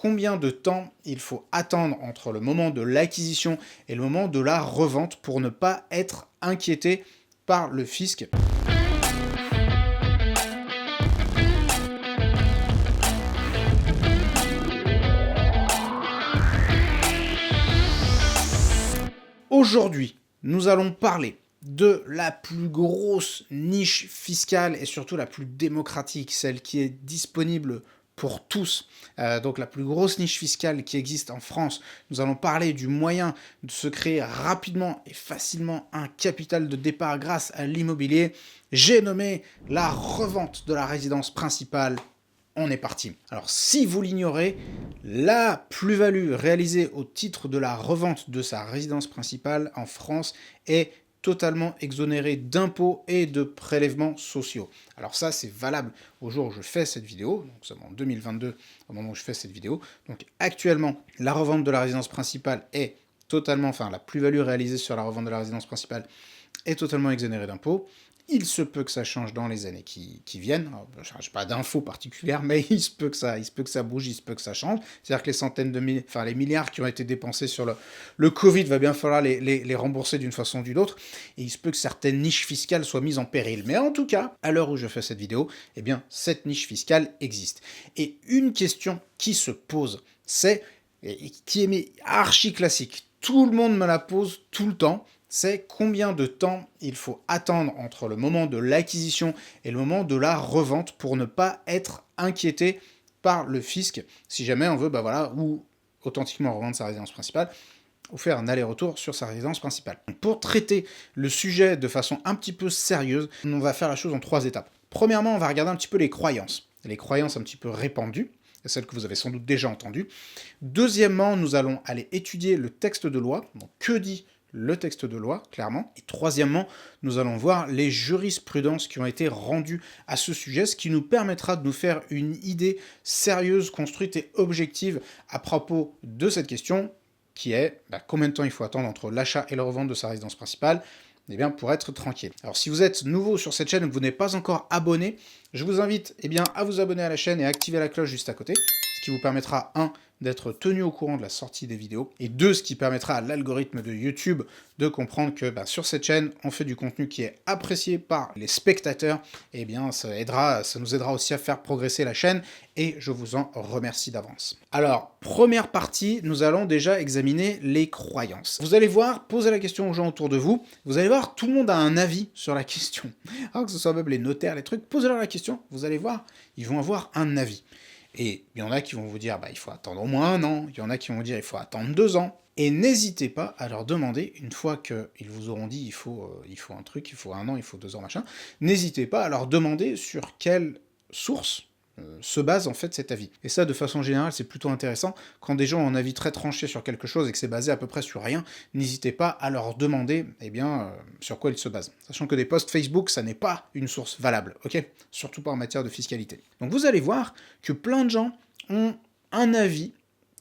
combien de temps il faut attendre entre le moment de l'acquisition et le moment de la revente pour ne pas être inquiété par le fisc. Aujourd'hui, nous allons parler de la plus grosse niche fiscale et surtout la plus démocratique, celle qui est disponible pour tous, donc la plus grosse niche fiscale qui existe en France. Nous allons parler du moyen de se créer rapidement et facilement un capital de départ grâce à l'immobilier. J'ai nommé la revente de la résidence principale. On est parti. Alors si vous l'ignorez, la plus-value réalisée au titre de la revente de sa résidence principale en France est totalement exonérée d'impôts et de prélèvements sociaux. Alors ça, c'est valable au jour où je fais cette vidéo, donc c'est en 2022 au moment où je fais cette vidéo. Donc actuellement, la revente de la résidence principale est totalement, enfin la plus-value réalisée sur la revente de la résidence principale est totalement exonérée d'impôts. Il se peut que ça change dans les années qui viennent. Je n'ai pas d'infos particulières, mais il se peut que ça bouge, il se peut que ça change. C'est-à-dire que les centaines de les milliards qui ont été dépensés sur le Covid, va bien falloir les rembourser d'une façon ou d'une autre. Et il se peut que certaines niches fiscales soient mises en péril. Mais en tout cas, à l'heure où je fais cette vidéo, eh bien, cette niche fiscale existe. Et une question qui se pose, c'est, et qui est archi classique, tout le monde me la pose tout le temps, c'est combien de temps il faut attendre entre le moment de l'acquisition et le moment de la revente pour ne pas être inquiété par le fisc, si jamais on veut, ou authentiquement revendre sa résidence principale, ou faire un aller-retour sur sa résidence principale. Pour traiter le sujet de façon un petit peu sérieuse, on va faire la chose en 3 étapes. Premièrement, on va regarder un petit peu les croyances un petit peu répandues, celles que vous avez sans doute déjà entendues. Deuxièmement, nous allons aller étudier le texte de loi, donc que dit le texte de loi, clairement. Et troisièmement, nous allons voir les jurisprudences qui ont été rendues à ce sujet, ce qui nous permettra de nous faire une idée sérieuse, construite et objective à propos de cette question, qui est combien de temps il faut attendre entre l'achat et la revente de sa résidence principale, pour être tranquille. Alors si vous êtes nouveau sur cette chaîne et que vous n'êtes pas encore abonné, je vous invite à vous abonner à la chaîne et à activer la cloche juste à côté, ce qui vous permettra, 1, d'être tenu au courant de la sortie des vidéos, et 2, ce qui permettra à l'algorithme de YouTube de comprendre que sur cette chaîne, on fait du contenu qui est apprécié par les spectateurs, et ça nous aidera aussi à faire progresser la chaîne, et je vous en remercie d'avance. Alors, première partie, nous allons déjà examiner les croyances. Vous allez voir, posez la question aux gens autour de vous, vous allez voir, tout le monde a un avis sur la question. Alors que ce soit même les notaires, les trucs, posez-leur la question, vous allez voir, ils vont avoir un avis. Et il y en a qui vont vous dire, il faut attendre au moins 1 an, il y en a qui vont vous dire, il faut attendre 2 ans. Et n'hésitez pas à leur demander, une fois qu'ils vous auront dit, il faut un truc, il faut 1 an, il faut 2 ans, machin, n'hésitez pas à leur demander sur quelle source se base en fait cet avis. Et ça, de façon générale, c'est plutôt intéressant. Quand des gens ont un avis très tranché sur quelque chose et que c'est basé à peu près sur rien, n'hésitez pas à leur demander sur quoi ils se basent. Sachant que des posts Facebook, ça n'est pas une source valable, ok? Surtout pas en matière de fiscalité. Donc vous allez voir que plein de gens ont un avis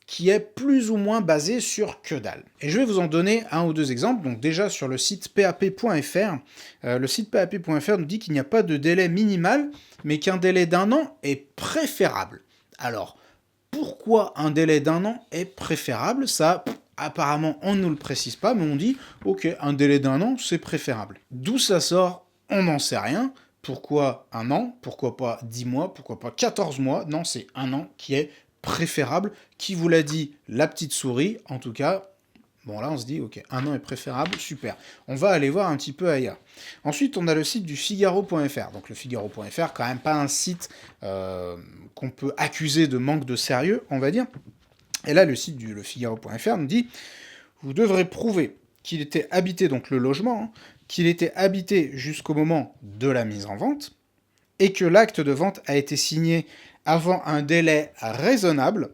qui est plus ou moins basé sur que dalle. Et je vais vous en donner 1 ou 2 exemples. Donc déjà sur le site pap.fr, le site pap.fr nous dit qu'il n'y a pas de délai minimal, mais qu'un délai d'1 an est préférable. Alors, pourquoi un délai d'1 an est préférable? Ça, apparemment, on ne nous le précise pas, mais on dit, ok, un délai d'1 an, c'est préférable. D'où ça sort? On n'en sait rien. Pourquoi 1 an? Pourquoi pas 10 mois? Pourquoi pas 14 mois? Non, c'est 1 an qui est préférable. Qui vous l'a dit? La petite souris, en tout cas. Bon, là, on se dit, ok, 1 an est préférable, super. On va aller voir un petit peu ailleurs. Ensuite, on a le site du Figaro.fr. Donc, le Figaro.fr, quand même pas un site qu'on peut accuser de manque de sérieux, on va dire. Et là, le site du Figaro.fr nous dit, vous devrez prouver qu'il était habité, donc le logement, qu'il était habité jusqu'au moment de la mise en vente, et que l'acte de vente a été signé avant un délai raisonnable,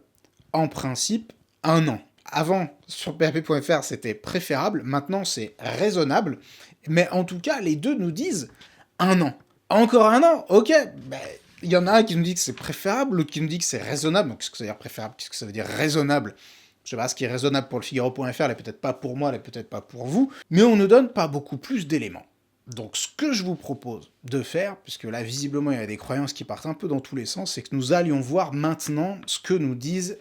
en principe 1 an. Avant, sur pap.fr, c'était préférable, maintenant c'est raisonnable, mais en tout cas, les deux nous disent 1 an. Encore 1 an? Ok, il y en a un qui nous dit que c'est préférable, l'autre qui nous dit que c'est raisonnable. Donc qu'est-ce que ça veut dire préférable? Qu'est-ce que ça veut dire raisonnable? Je sais pas, ce qui est raisonnable pour le Figaro.fr n'est peut-être pas pour moi, n'est peut-être pas pour vous, mais on ne donne pas beaucoup plus d'éléments. Donc ce que je vous propose de faire, puisque là visiblement il y a des croyances qui partent un peu dans tous les sens, c'est que nous allions voir maintenant ce que nous disent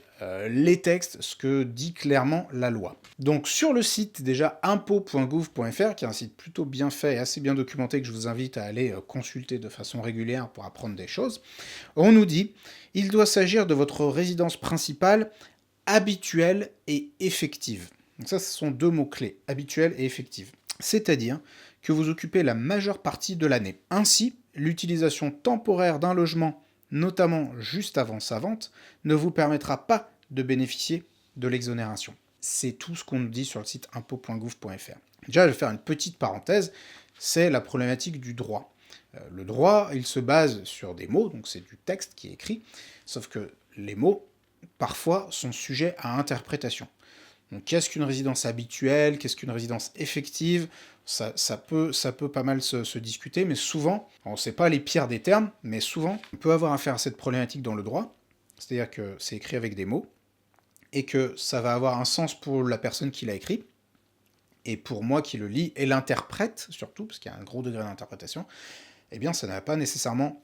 les textes, ce que dit clairement la loi. Donc sur le site déjà impôts.gouv.fr, qui est un site plutôt bien fait et assez bien documenté que je vous invite à aller consulter de façon régulière pour apprendre des choses, on nous dit « Il doit s'agir de votre résidence principale habituelle et effective ». Donc ça, ce sont deux mots-clés, habituelle et effective. C'est-à-dire que vous occupez la majeure partie de l'année. Ainsi, l'utilisation temporaire d'un logement, notamment juste avant sa vente, ne vous permettra pas de bénéficier de l'exonération. C'est tout ce qu'on nous dit sur le site impôts.gouv.fr. Déjà, je vais faire une petite parenthèse, c'est la problématique du droit. Le droit, il se base sur des mots, donc c'est du texte qui est écrit, sauf que les mots, parfois, sont sujets à interprétation. Donc qu'est-ce qu'une résidence habituelle, qu'est-ce qu'une résidence effective, ça peut pas mal se discuter, mais souvent, c'est pas les pires des termes, mais souvent, on peut avoir affaire à cette problématique dans le droit, c'est-à-dire que c'est écrit avec des mots, et que ça va avoir un sens pour la personne qui l'a écrit, et pour moi qui le lis, et l'interprète, surtout, parce qu'il y a un gros degré d'interprétation, eh bien ça n'a pas nécessairement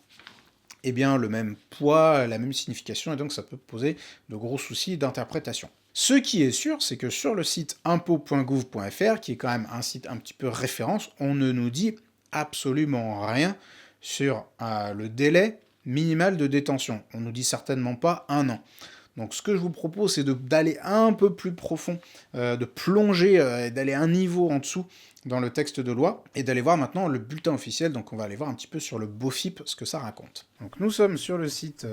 le même poids, la même signification, et donc ça peut poser de gros soucis d'interprétation. Ce qui est sûr, c'est que sur le site impôts.gouv.fr, qui est quand même un site un petit peu référence, on ne nous dit absolument rien sur le délai minimal de détention. On ne nous dit certainement pas 1 an. Donc ce que je vous propose, c'est d'aller un peu plus profond, de plonger, d'aller un niveau en dessous dans le texte de loi, et d'aller voir maintenant le bulletin officiel, donc on va aller voir un petit peu sur le BOFIP, ce que ça raconte. Donc nous sommes sur le site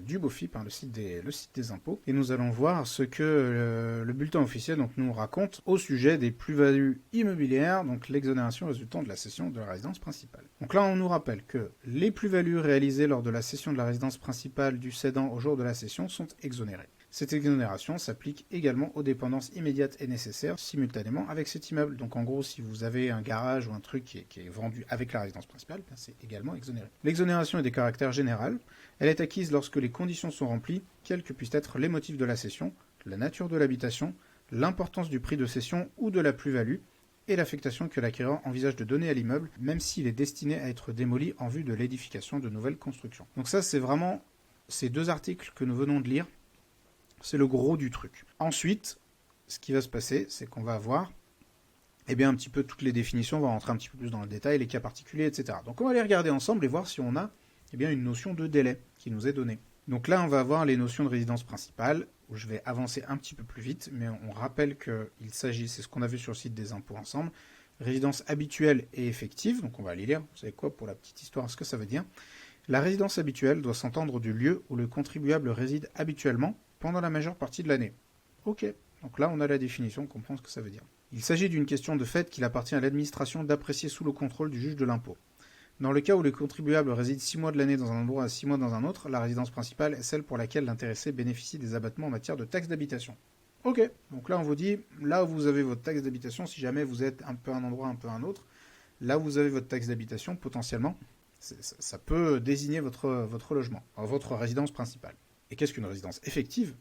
du BOFIP, le site des impôts, et nous allons voir ce que le bulletin officiel donc, nous raconte au sujet des plus-values immobilières, donc l'exonération résultant de la cession de la résidence principale. Donc là on nous rappelle que les plus-values réalisées lors de la cession de la résidence principale du cédant au jour de la cession sont exonérées. Cette exonération s'applique également aux dépendances immédiates et nécessaires simultanément avec cet immeuble. Donc en gros, si vous avez un garage ou un truc qui est vendu avec la résidence principale, c'est également exonéré. L'exonération est de caractère général. Elle est acquise lorsque les conditions sont remplies, quels que puissent être les motifs de la cession, la nature de l'habitation, l'importance du prix de cession ou de la plus-value, et l'affectation que l'acquéreur envisage de donner à l'immeuble, même s'il est destiné à être démoli en vue de l'édification de nouvelles constructions. Donc ça, c'est vraiment ces deux articles que nous venons de lire. C'est le gros du truc. Ensuite, ce qui va se passer, c'est qu'on va avoir un petit peu toutes les définitions, on va rentrer un petit peu plus dans le détail, les cas particuliers, etc. Donc on va les regarder ensemble et voir si on a une notion de délai qui nous est donnée. Donc là, on va avoir les notions de résidence principale, où je vais avancer un petit peu plus vite, mais on rappelle qu'il s'agit, c'est ce qu'on a vu sur le site des impôts ensemble, résidence habituelle et effective, donc on va aller lire, vous savez quoi, pour la petite histoire, ce que ça veut dire. La résidence habituelle doit s'entendre du lieu où le contribuable réside habituellement, pendant la majeure partie de l'année. Ok, donc là on a la définition, on comprend ce que ça veut dire. Il s'agit d'une question de fait qu'il appartient à l'administration d'apprécier sous le contrôle du juge de l'impôt. Dans le cas où le contribuable réside 6 mois de l'année dans un endroit et 6 mois dans un autre, la résidence principale est celle pour laquelle l'intéressé bénéficie des abattements en matière de taxe d'habitation. Ok, donc là on vous dit, là où vous avez votre taxe d'habitation, si jamais vous êtes un peu à un endroit, un peu à un autre, là où vous avez votre taxe d'habitation, potentiellement, ça peut désigner votre logement, votre résidence principale. Et qu'est-ce qu'une résidence effective ?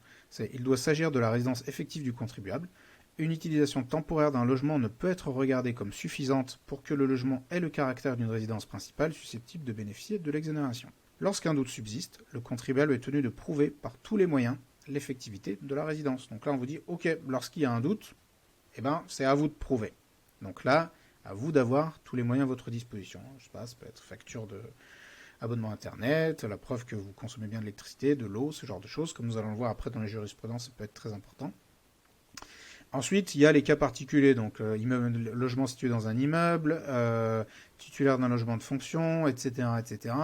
Il doit s'agir de la résidence effective du contribuable. Une utilisation temporaire d'un logement ne peut être regardée comme suffisante pour que le logement ait le caractère d'une résidence principale susceptible de bénéficier de l'exonération. Lorsqu'un doute subsiste, le contribuable est tenu de prouver par tous les moyens l'effectivité de la résidence. Donc là, on vous dit, ok, lorsqu'il y a un doute, c'est à vous de prouver. Donc là, à vous d'avoir tous les moyens à votre disposition. Je sais pas, ça peut être facture de abonnement internet, la preuve que vous consommez bien de l'électricité, de l'eau, ce genre de choses. Comme nous allons le voir après dans les jurisprudences, ça peut être très important. Ensuite, il y a les cas particuliers, donc logement situé dans un immeuble, titulaire d'un logement de fonction, etc., etc.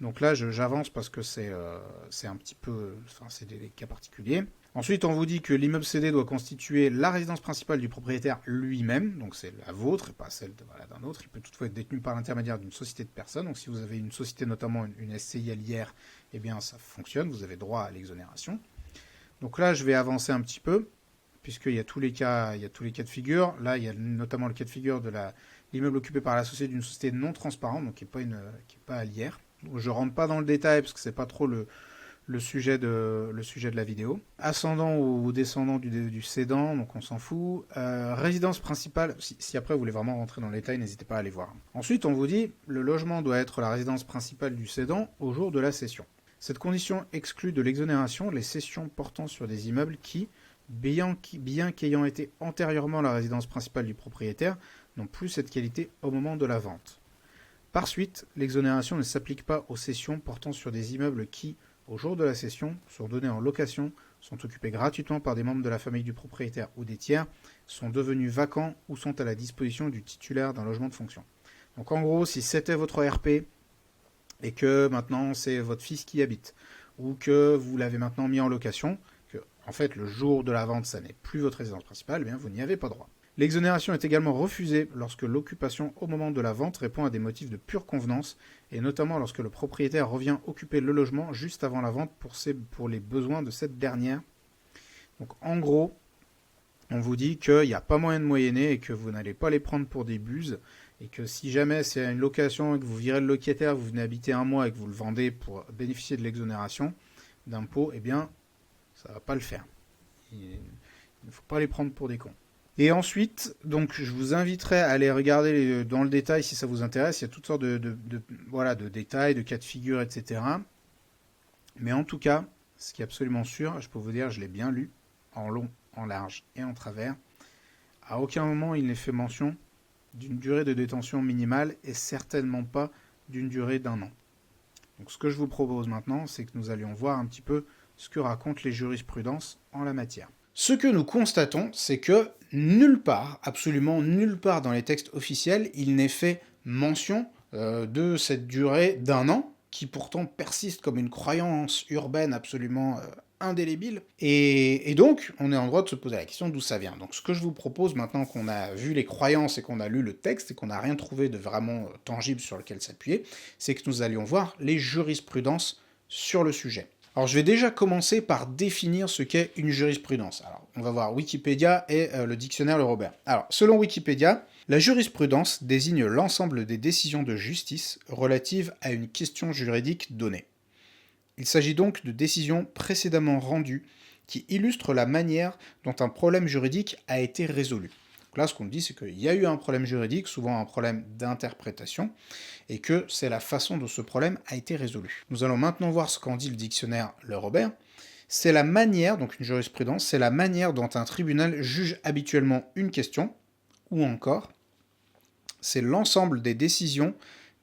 Donc là, j'avance parce que c'est un petit peu, c'est des cas particuliers. Ensuite, on vous dit que l'immeuble cédé doit constituer la résidence principale du propriétaire lui-même, donc c'est la vôtre et pas celle d'un autre. Il peut toutefois être détenu par l'intermédiaire d'une société de personnes. Donc si vous avez une société, notamment une SCI à l'IR, ça fonctionne, vous avez droit à l'exonération. Donc là, je vais avancer un petit peu, puisqu'il y a tous les cas de figure. Là, il y a notamment le cas de figure de l'immeuble occupé par l'associé d'une société non transparente, donc qui n'est pas à l'IR. Je rentre pas dans le détail parce que c'est pas trop le sujet de la vidéo. Ascendant ou descendant du cédant, donc on s'en fout. Résidence principale, si après vous voulez vraiment rentrer dans le détail, n'hésitez pas à aller voir. Ensuite, on vous dit, le logement doit être la résidence principale du cédant au jour de la cession. Cette condition exclut de l'exonération les cessions portant sur des immeubles qui, bien qu'ayant été antérieurement la résidence principale du propriétaire, n'ont plus cette qualité au moment de la vente. Par suite, l'exonération ne s'applique pas aux cessions portant sur des immeubles qui, au jour de la cession, sont donnés en location, sont occupés gratuitement par des membres de la famille du propriétaire ou des tiers, sont devenus vacants ou sont à la disposition du titulaire d'un logement de fonction. Donc en gros, si c'était votre RP et que maintenant c'est votre fils qui y habite, ou que vous l'avez maintenant mis en location, que en fait le jour de la vente ça n'est plus votre résidence principale, eh bien vous n'y avez pas droit. L'exonération est également refusée lorsque l'occupation au moment de la vente répond à des motifs de pure convenance, et notamment lorsque le propriétaire revient occuper le logement juste avant la vente pour les besoins de cette dernière. Donc en gros, on vous dit qu'il n'y a pas moyen de moyenner et que vous n'allez pas les prendre pour des buses, et que si jamais c'est une location et que vous virez le locataire, vous venez habiter un mois et que vous le vendez pour bénéficier de l'exonération d'impôt, eh bien ça ne va pas le faire. Il ne faut pas les prendre pour des cons. Et ensuite, donc, je vous inviterai à aller regarder dans le détail si ça vous intéresse. Il y a toutes sortes de détails, de cas de figure, etc. Mais en tout cas, ce qui est absolument sûr, je peux vous dire, je l'ai bien lu, en long, en large et en travers. À aucun moment il n'est fait mention d'une durée de détention minimale et certainement pas d'une durée d'1 an. Donc ce que je vous propose maintenant, c'est que nous allions voir un petit peu ce que racontent les jurisprudences en la matière. Ce que nous constatons, c'est que nulle part, absolument nulle part dans les textes officiels, il n'est fait mention de cette durée d'1 an, qui pourtant persiste comme une croyance urbaine absolument indélébile. Et donc, on est en droit de se poser la question d'où ça vient. Donc ce que je vous propose, maintenant qu'on a vu les croyances et qu'on a lu le texte et qu'on n'a rien trouvé de vraiment tangible sur lequel s'appuyer, c'est que nous allions voir les jurisprudences sur le sujet. Alors je vais déjà commencer par définir ce qu'est une jurisprudence. Alors on va voir Wikipédia et le dictionnaire Le Robert. Alors selon Wikipédia, la jurisprudence désigne l'ensemble des décisions de justice relatives à une question juridique donnée. Il s'agit donc de décisions précédemment rendues qui illustrent la manière dont un problème juridique a été résolu. Donc là, ce qu'on dit, c'est qu'il y a eu un problème juridique, souvent un problème d'interprétation, et que c'est la façon dont ce problème a été résolu. Nous allons maintenant voir ce qu'en dit le dictionnaire Le Robert. C'est la manière, donc une jurisprudence, c'est la manière dont un tribunal juge habituellement une question, ou encore, c'est l'ensemble des décisions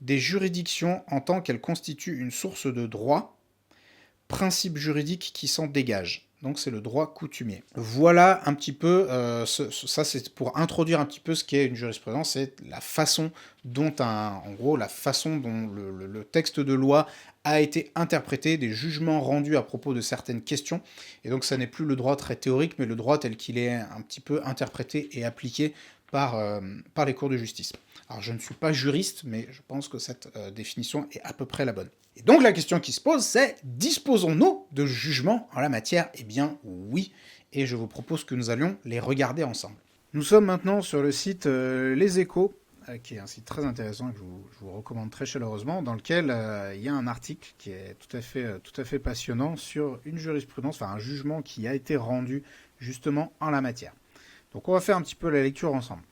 des juridictions en tant qu'elles constituent une source de droit, principe juridique qui s'en dégage. Donc c'est le droit coutumier. Voilà un petit peu, ça c'est pour introduire un petit peu ce qu'est une jurisprudence, c'est la façon dont la façon dont le texte de loi a été interprété, des jugements rendus à propos de certaines questions, et donc ça n'est plus le droit très théorique, mais le droit tel qu'il est un petit peu interprété et appliqué par les cours de justice. Alors je ne suis pas juriste, mais je pense que cette définition est à peu près la bonne. Et donc la question qui se pose, c'est disposons-nous de jugements en la matière? Eh bien oui, et je vous propose que nous allions les regarder ensemble. Nous sommes maintenant sur le site Les Échos, qui est un site très intéressant que je vous recommande très chaleureusement, dans lequel il y a un article qui est tout à fait passionnant sur une jurisprudence, enfin un jugement qui a été rendu justement en la matière. Donc on va faire un petit peu la lecture ensemble.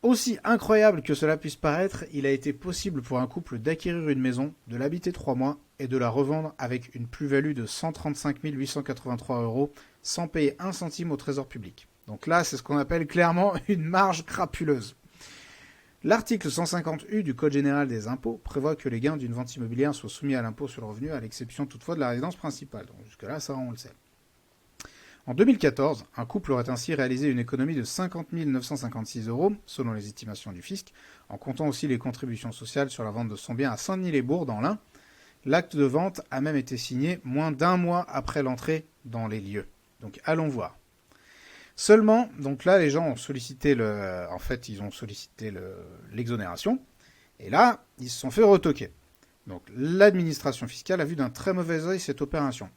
Aussi incroyable que cela puisse paraître, il a été possible pour un couple d'acquérir une maison, de l'habiter 3 mois et de la revendre avec une plus-value de 135 883 € sans payer 1 centime au trésor public. Donc là, c'est ce qu'on appelle clairement une marge crapuleuse. L'article 150U du Code général des impôts prévoit que les gains d'une vente immobilière soient soumis à l'impôt sur le revenu, à l'exception toutefois de la résidence principale. Donc jusque-là, ça, on le sait. En 2014, un couple aurait ainsi réalisé une économie de 50 956 €, selon les estimations du fisc, en comptant aussi les contributions sociales sur la vente de son bien à Saint-Denis-les-Bourgs, dans l'Ain. L'acte de vente a même été signé moins d'1 mois après l'entrée dans les lieux. Donc allons voir. Seulement, donc là, les gens ont sollicité l'exonération, et là, ils se sont fait retoquer. Donc l'administration fiscale a vu d'un très mauvais œil cette opération.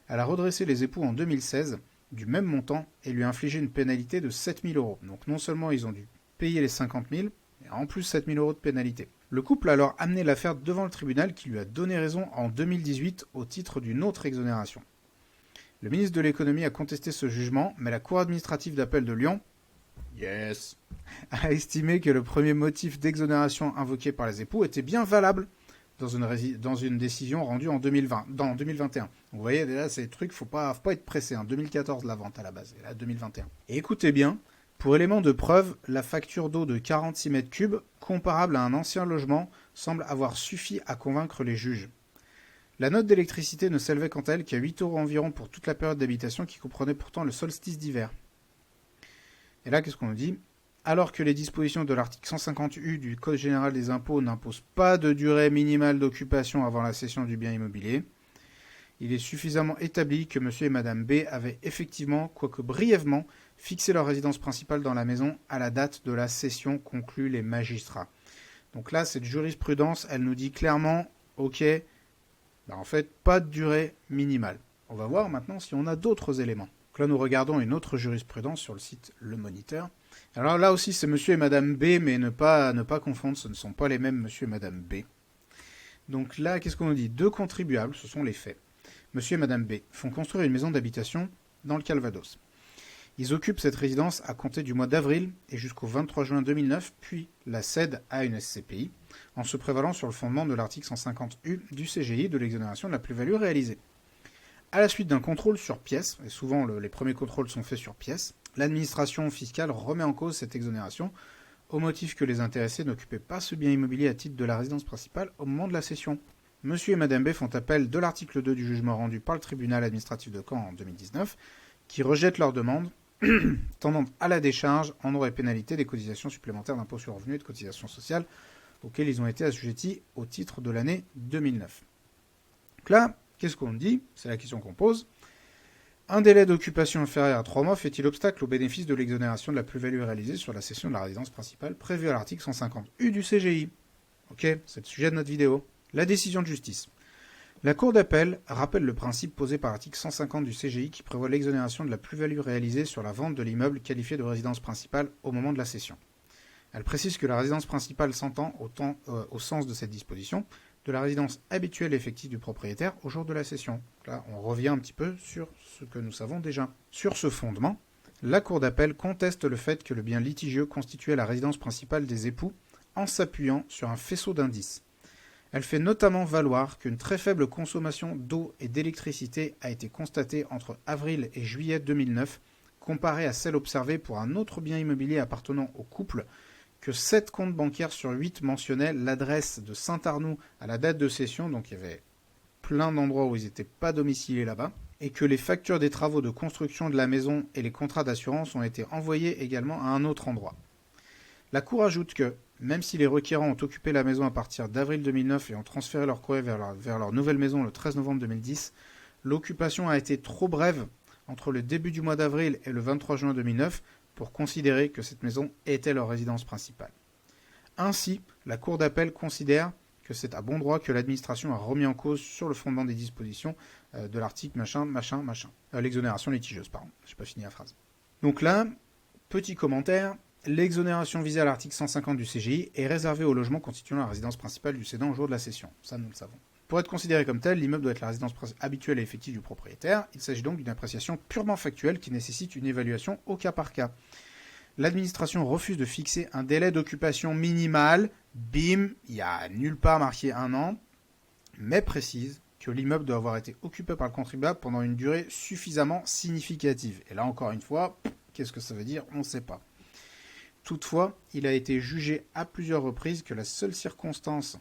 Elle a redressé les époux en 2016 du même montant et lui a infligé une pénalité de 7 000 €. Donc non seulement ils ont dû payer les 50 000, mais en plus 7 000 € de pénalité. Le couple a alors amené l'affaire devant le tribunal qui lui a donné raison en 2018 au titre d'une autre exonération. Le ministre de l'économie a contesté ce jugement, mais la cour administrative d'appel de Lyon a estimé que le premier motif d'exonération invoqué par les époux était bien valable, dans une décision rendue en 2021. Donc, vous voyez, déjà, ces trucs, faut pas être pressé. 2014, la vente à la base, et là, 2021. Et écoutez bien, pour élément de preuve, la facture d'eau de 46 mètres cubes, comparable à un ancien logement, semble avoir suffi à convaincre les juges. La note d'électricité ne s'élevait quant à elle qu'à 8 € environ pour toute la période d'habitation qui comprenait pourtant le solstice d'hiver. Et là, qu'est-ce qu'on nous dit ? Alors que les dispositions de l'article 150U du Code général des impôts n'imposent pas de durée minimale d'occupation avant la cession du bien immobilier, il est suffisamment établi que M. et Mme B avaient effectivement, quoique brièvement, fixé leur résidence principale dans la maison à la date de la cession, concluent les magistrats. Donc là, cette jurisprudence, elle nous dit clairement, ok, en fait, pas de durée minimale. On va voir maintenant si on a d'autres éléments. Donc là, nous regardons une autre jurisprudence sur le site Le Moniteur. Alors là aussi, c'est monsieur et madame B, mais ne pas confondre, ce ne sont pas les mêmes monsieur et madame B. Donc là, qu'est-ce qu'on nous dit ? Deux contribuables, ce sont les faits. Monsieur et madame B font construire une maison d'habitation dans le Calvados. Ils occupent cette résidence à compter du mois d'avril et jusqu'au 23 juin 2009, puis la cèdent à une SCPI, en se prévalant sur le fondement de l'article 150U du CGI de l'exonération de la plus-value réalisée. À la suite d'un contrôle sur pièce, et souvent les premiers contrôles sont faits sur pièce, l'administration fiscale remet en cause cette exonération au motif que les intéressés n'occupaient pas ce bien immobilier à titre de la résidence principale au moment de la cession. Monsieur et Madame B font appel de l'article 2 du jugement rendu par le tribunal administratif de Caen en 2019, qui rejette leur demande tendant à la décharge en droits et pénalités des cotisations supplémentaires d'impôt sur le revenu et de cotisations sociales auxquelles ils ont été assujettis au titre de l'année 2009. Donc là, qu'est-ce qu'on dit ? C'est la question qu'on pose. Un délai d'occupation inférieur à 3 mois fait-il obstacle au bénéfice de l'exonération de la plus-value réalisée sur la cession de la résidence principale prévue à l'article 150U du CGI ? Ok, c'est le sujet de notre vidéo. La décision de justice. La Cour d'appel rappelle le principe posé par l'article 150 du CGI qui prévoit l'exonération de la plus-value réalisée sur la vente de l'immeuble qualifié de résidence principale au moment de la cession. Elle précise que la résidence principale s'entend au sens de cette disposition de la résidence habituelle et effective du propriétaire au jour de la cession. Là, on revient un petit peu sur ce que nous savons déjà. Sur ce fondement, la Cour d'appel conteste le fait que le bien litigieux constituait la résidence principale des époux en s'appuyant sur un faisceau d'indices. Elle fait notamment valoir qu'une très faible consommation d'eau et d'électricité a été constatée entre avril et juillet 2009, comparée à celle observée pour un autre bien immobilier appartenant au couple, que 7 comptes bancaires sur 8 mentionnaient l'adresse de Saint-Arnoux à la date de cession, donc il y avait plein d'endroits où ils n'étaient pas domiciliés là-bas, et que les factures des travaux de construction de la maison et les contrats d'assurance ont été envoyés également à un autre endroit. La Cour ajoute que, même si les requérants ont occupé la maison à partir d'avril 2009 et ont transféré leur courrier vers leur nouvelle maison le 13 novembre 2010, l'occupation a été trop brève entre le début du mois d'avril et le 23 juin 2009 pour considérer que cette maison était leur résidence principale. Ainsi, la Cour d'appel considère que c'est à bon droit que l'administration a remis en cause sur le fondement des dispositions de l'article l'exonération litigieuse, pardon. Je n'ai pas fini la phrase. Donc là, petit commentaire, l'exonération visée à l'article 150 du CGI est réservée au logement constituant la résidence principale du cédant au jour de la cession. Ça, nous le savons. Pour être considéré comme tel, l'immeuble doit être la résidence habituelle et effective du propriétaire. Il s'agit donc d'une appréciation purement factuelle qui nécessite une évaluation au cas par cas. L'administration refuse de fixer un délai d'occupation minimal. Bim, il n'y a nulle part marqué 1 an, mais précise que l'immeuble doit avoir été occupé par le contribuable pendant une durée suffisamment significative. Et là, encore une fois, qu'est-ce que ça veut dire ? On ne sait pas. Toutefois, il a été jugé à plusieurs reprises que la seule circonstance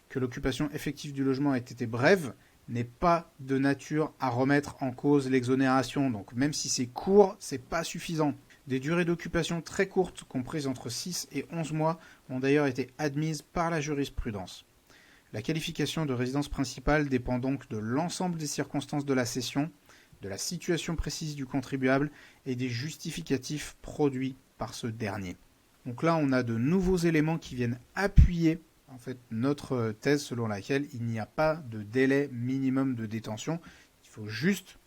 que l'occupation effective du logement ait été brève n'est pas de nature à remettre en cause l'exonération. Donc même si c'est court, c'est pas suffisant. Des durées d'occupation très courtes, comprises entre 6 et 11 mois, ont d'ailleurs été admises par la jurisprudence. La qualification de résidence principale dépend donc de l'ensemble des circonstances de la cession, de la situation précise du contribuable et des justificatifs produits par ce dernier. Donc là, on a de nouveaux éléments qui viennent appuyer en fait notre thèse selon laquelle il n'y a pas de délai minimum de détention. Il faut juste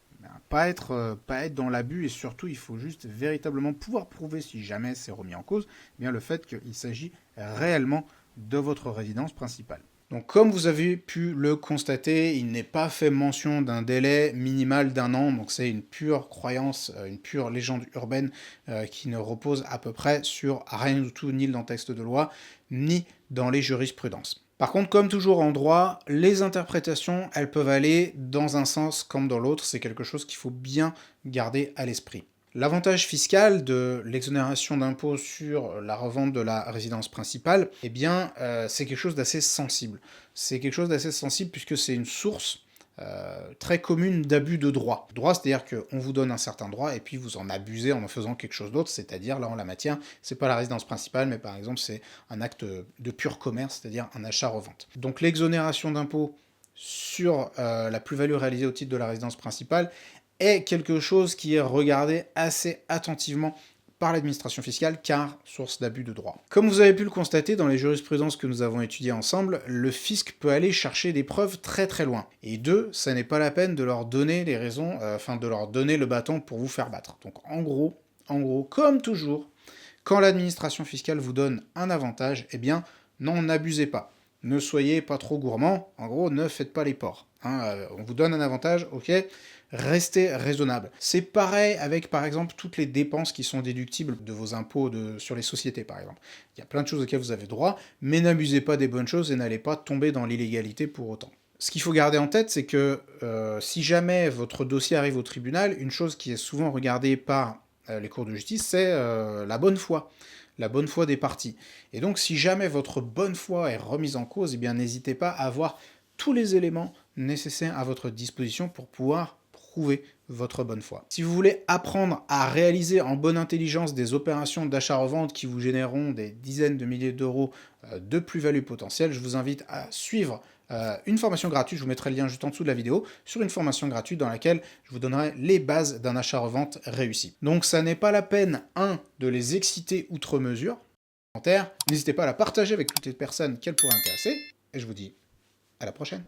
pas être dans l'abus et surtout il faut juste véritablement pouvoir prouver, si jamais c'est remis en cause, bien le fait qu'il s'agit réellement de votre résidence principale. Donc comme vous avez pu le constater, il n'est pas fait mention d'un délai minimal d'1 an, donc c'est une pure croyance, une pure légende urbaine qui ne repose à peu près sur rien du tout, ni dans le texte de loi, ni dans les jurisprudences. Par contre, comme toujours en droit, les interprétations, elles peuvent aller dans un sens comme dans l'autre, c'est quelque chose qu'il faut bien garder à l'esprit. L'avantage fiscal de l'exonération d'impôt sur la revente de la résidence principale, eh bien, c'est quelque chose d'assez sensible. C'est quelque chose d'assez sensible puisque c'est une source très commune d'abus de droit. Droit, c'est-à-dire qu'on vous donne un certain droit et puis vous en abusez en faisant quelque chose d'autre, c'est-à-dire, là en la matière, c'est pas la résidence principale, mais par exemple c'est un acte de pur commerce, c'est-à-dire un achat-revente. Donc l'exonération d'impôt sur la plus-value réalisée au titre de la résidence principale est quelque chose qui est regardé assez attentivement par l'administration fiscale, car source d'abus de droit. Comme vous avez pu le constater dans les jurisprudences que nous avons étudiées ensemble, le fisc peut aller chercher des preuves très très loin. Et deux, ça n'est pas la peine de leur donner les raisons, de leur donner le bâton pour vous faire battre. Donc en gros, comme toujours, quand l'administration fiscale vous donne un avantage, eh bien, n'en abusez pas. Ne soyez pas trop gourmand, en gros, ne faites pas les porcs. On vous donne un avantage, ok, restez raisonnable. C'est pareil avec, par exemple, toutes les dépenses qui sont déductibles de vos impôts sur les sociétés, par exemple. Il y a plein de choses auxquelles vous avez droit, mais n'abusez pas des bonnes choses et n'allez pas tomber dans l'illégalité pour autant. Ce qu'il faut garder en tête, c'est que si jamais votre dossier arrive au tribunal, une chose qui est souvent regardée par les cours de justice, c'est la bonne foi des parties. Et donc, si jamais votre bonne foi est remise en cause, eh bien, n'hésitez pas à avoir tous les éléments nécessaires à votre disposition pour pouvoir prouver votre bonne foi. Si vous voulez apprendre à réaliser en bonne intelligence des opérations d'achat-revente qui vous généreront des dizaines de milliers d'euros de plus-value potentielle, je vous invite à suivre une formation gratuite, je vous mettrai le lien juste en dessous de la vidéo, sur une formation gratuite dans laquelle je vous donnerai les bases d'un achat-revente réussi. Donc ça n'est pas la peine, de les exciter outre mesure. N'hésitez pas à la partager avec toutes les personnes qu'elle pourrait intéresser, et je vous dis à la prochaine.